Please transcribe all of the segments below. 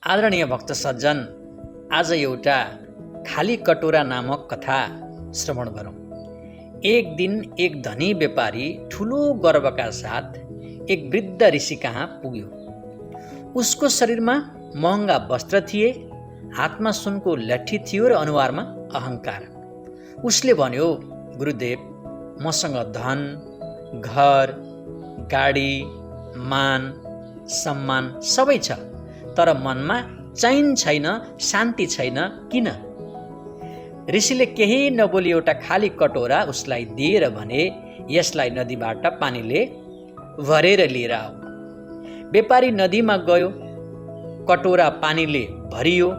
आदरणीय भक्त सज्जन, आज एउटा खाली कटोरा नामक कथा श्रवण गरौँ। एक दिन एक धनी व्यापारी ठुलो गर्वका साथ एक वृद्ध ऋषि कहाँ पुग्यो। उसको शरीरमा महँगा वस्त्र थिए, हातमा सुनको लट्ठी थियो र अनुहारमा अहङ्कार। उसले भन्यो, गुरुदेव, मसँग धन, घर, गाडी, मान, सम्मान सबै छ, तर मनमा चैन छैन, शान्ति छैन, किन? ऋषिले केही नबोली एउटा खाली कटोरा उसलाई दिएर भने, यसलाई नदीबाट पानीले भरेर लिएर आऊ। व्यापारी नदीमा गयो, कटोरा पानीले भरियो।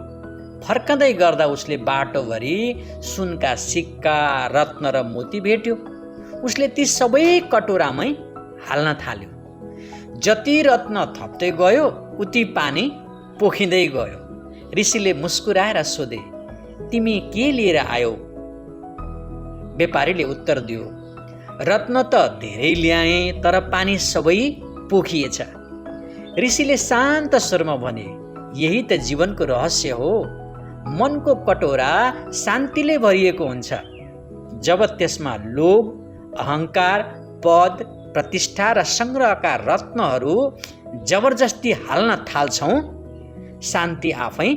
फर्कँदै गर्दा उसले बाटोभरि सुनका सिक्का, रत्न र मोती भेट्यो। उसले ती सबै कटोरामै हाल्न थाल्यो। जति रत्न थप्दै गयो उति पानी पोखिँदै गयो। ऋषिले मुस्कुराएर सोधे, तिमी के लिएर आयौ? व्यापारीले उत्तर दियो, रत्न त धेरै ल्याए, तर पानी सबै पोखिएछ। ऋषिले शान्त स्वरमा भने, यही त जीवनको रहस्य हो। मनको कटोरा शान्तिले भरिएको हुन्छ। जब त्यसमा लोभ, अहङ्कार, पद, प्रतिष्ठा र सङ्ग्रहका रत्नहरू जबरजस्ती हाल्न थाल्छौँ, शान्ति आफै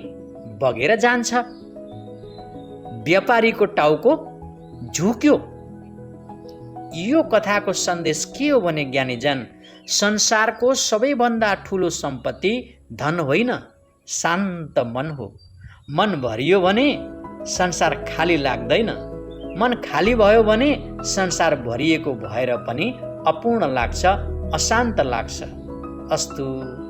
बगेर जान्छ। व्यापारीको टाउको झुक्यो। यो कथाको सन्देश के हो भने ज्ञानीजन, संसारको सबैभन्दा ठुलो सम्पत्ति धन होइन, शान्त मन हो। मन भरियो भने संसार खाली लाग्दैन। मन खाली भयो भने संसार भरिएको भएर पनि अपूर्ण लाग्छ, अशान्त लाग्छ। अस्तु।